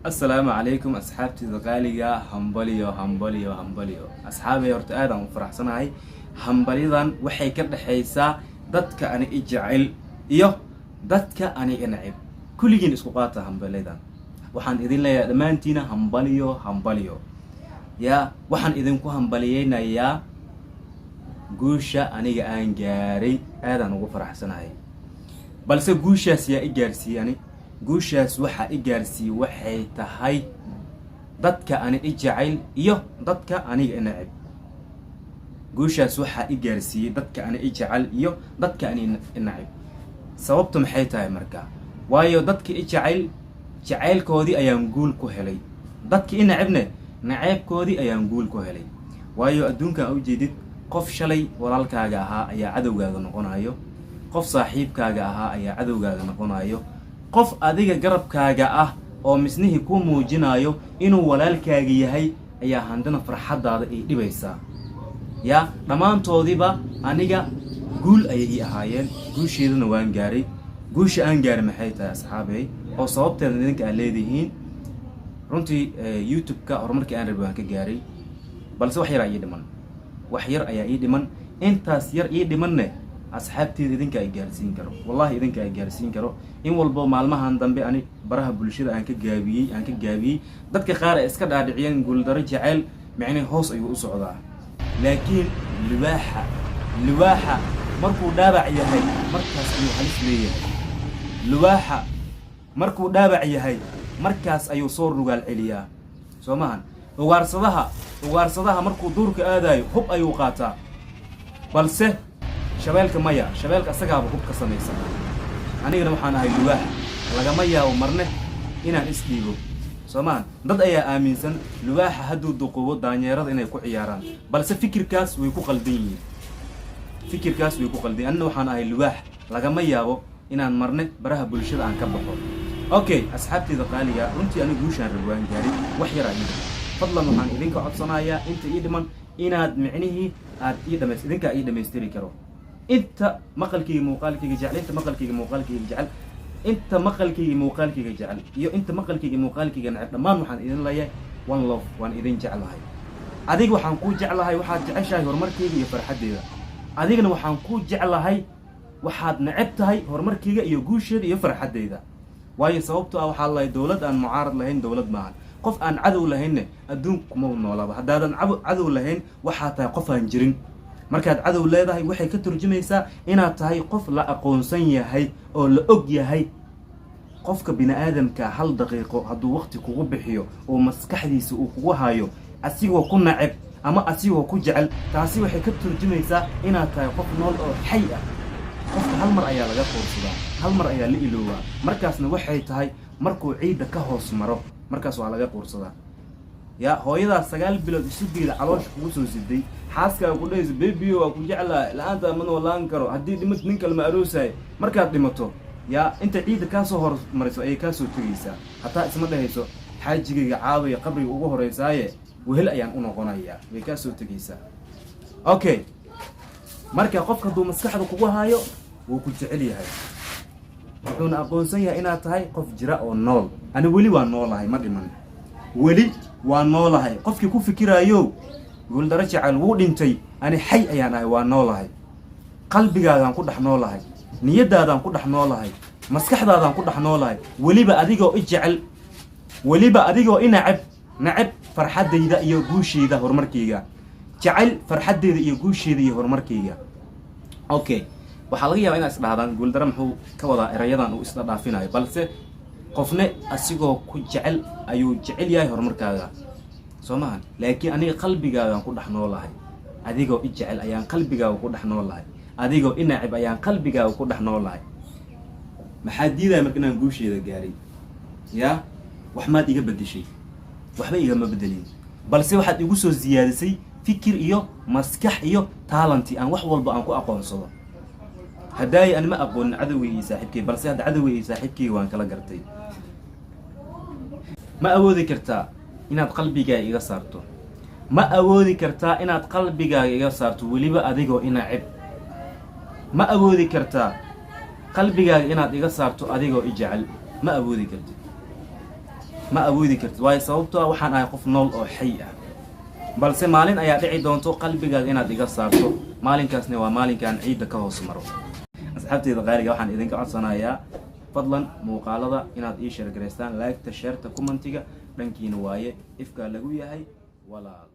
السلام عليكم أصحابتي الغالية همبليو أصحابي horta aad aan u faraxsanahay hambaliyadan waxay ka dhaxaysaa dadka ani jecel iyo dadka ani nacib kulligiin isku qaata hambaliyadan waxaan idin leeyahay dhamaantiina hambaliyo waxaan idinku hambaliyeynayaa guusha aniga aan gaaray aad aan ugu faraxsanahay balse guushaas yaa i gaarsiiyay guushaas waxa i gaarsiiyay waxay tahay dadka ani jecel iyo dadka aniga nacib guushaas waxa i gaarsiiyay dadka ani jecel iyo dadka ani nacib sababtu maxay tahay marka waayo dadka i jaceelkoodii ayaan guul ku helay dadka i nacibne naceebkoodii ayaan guul ku helay waayo adduunka u jeedid qof shalay walaalkaaga ahaa ayaa cadowgaaga noqonayo qof saaxiibkaaga ahaa ayaa cadowgaaga noqonayo qof adiga garabkaaga ah oo misnihi ku muujinayo inuu walaalkaaga yahay ayaa handana farxadaada ay dhibaysaa dhamaantoodiba aniga guul ayay ii ahaayeen guusheedana waan gaaray guusha aan gaaray maxay tahay asxaabay oo sababteeda idinka aad leedihiin runtii youtube-ka horumarkii aan rabay waan ka gaaray balse wax yar ayaa ii dhiman intaas yar ii dhimanne asxaabteeda idinka ay gaarsiin karo wallahi idinka ay gaarsiin karo in walbo maalmahan dambe ani baraha bulshada aan ka gaabiyey dadka qaar ay iska dhaadhiciyeen guuldaro jacayl macnaa hoos ayuu u socdaa laakiin libaaxa markuu dhaabac yahay markaas ayuu halis leeyahay libaaxa markuu dhaabac yahay markaas ayuu soo rugaal celiyaa soo maahan ugaarsadaha markuu duurka aadayo hub ayuu qaataa balse shabeelka maya shabeelka asagaaba hub ka samaysan anigana waxaan ahay libaax lagama yaabo marne inaan isdhiibo soo maahan dad ayaa aaminsan libaaxa hadduu duqubo daanyeerada inay ku ciyaaraan balse fikirkaas way ku qaldan yihiin anna waxaan ahay libaax lagama yaabo inaan marne baraha bulshada aan ka baxo okay asxaabteyda qaaliga runtii anigu guushaan rabaan gaaray wax yar ayida fadlan waxaan idinka codsanayaa inta ii dhiman inaad micnihii aad idinka ii dhamaystiri karo inta maqalkayga muuqaalkayga jecel inta maqalkayga muuqaalkayga jecel iyo inta maqalkayga muuqaalkayga nacab dhammaan waxaan idin leeyahay one love waan idin jeclahay adiga waxaan ku jeclahay waxaad jeceshahay horumarkayga iyo farxaddeeda adigana waxaan ku jeclahay waxaad nacab tahay horumarkayga iyo guusheeda iyo farxaddeeda waayo sababtoo ah waxaa lahay dawlad aan mucaarad lahayn dawlad maahan qof aan cadow lahaynne adduunku kuma noolaba haddaadan cadow lahayn waxaa tahay qof aan jirin markaad cadow leedahay waxay ka turjumaysaa inaad tahay qof la aqoonsan yahay oo la og yahay qofka bini'aadamka hal daqiiqo hadduu waqti kugu bixiyo oo maskaxdiisa uu kugu hayo asigoo ku nacab ama asigoo ku jecel taasi waxay ka turjumaysaa inaad tahay qof nool oo xay ah qofka hal mar ayaa laga quursadaa hal mar ayaa la iloobaa markaasna waxay tahay markuu ciidda ka hoos maro markaas waa laga quursadaa hooyadaas 9 bilood isugeeda caloosha kugu soo siday xaaskaaga ku dhayso baby waa ku jeclaa la'aanta ma noolaan karo haddii dhimato nin kale ma aroosay markaad dhimato inta ciidda ka soo hormariso ayay ka soo tagaysaa hataa isma dhahayso xaajigayga caawaya qabriga ugu horeysaaye wehel ayaan u noqonayaa way ka soo tagaysaa okay marka qofka hadduu maskaxda kugu hayo wuu ku jecel yahay wuxuuna aqoonsan yahay inaad tahay qof jira oo nool ani weli waa noolahay ma dhiman weli waa noolahay qofkii ku fikiraayo guuldaro jacayl wuu dhintay ani xay ayaan ahay waa noolahay qalbigaadaan ku dhex noolahay niyadaadaan ku dhex noolahay maskaxdaadaan ku dhex noolahay weliba adigoo i jecel weliba adigoo i nacab farxaddayda iyo guusheeda horumarkayga jecel farxaddeeda iyo guusheeda iyo horumarkayga okay waxaa laga yaabaa inaad isdhahdaan guuldaro muxuu ka wadaa erayadan uu isla dhaafinayo balse qofne asigoo ku jecel ayuu jecel yahay horumarkaaga soo maahan laakiin aniga qalbigaagaan ku dhex noolahay adigoo i jecel ayaan qalbigaaga ku dhex noolahay adigoo i nacib ayaan qalbigaaga ku dhex noolahay maxaa diidaya marka inaan guusheeda gaaray wax maad iga bedeshay waxba igama bedelin balse waxaad igu soo siyaadisay fikir iyo maskax iyo talanti aan wax walba aan ku aqoonsado haddaay aan ma aqoonin cadowgay iyo saaxiibkay balse hadda cadowgay iyo saaxiibkay waan kala gartay ma awoodi kartaa inaad qalbigaaga iga saarto ma awoodi kartaa inaad qalbigaaga iga saarto weliba adigoo inacib ma awoodi kartaa qalbigaaga inaad iga saarto adigoo i jecel ma awoodi kartid ma awoodi kartid waayo sababtoo waxaan ahay qof nool oo xay ah balse maalin ayaa dhici doonto qalbigaaga inaad iga saarto maalinkaasna waa maalinkaan ciidda ka hoos maro asxaabteeda qaaliga waxaan idinka codsanayaa fadlan muuqaalada inaad ii sheer gareystaan like-ta sheerta commentiga dhankiina waaye ifka lagu yahay walaal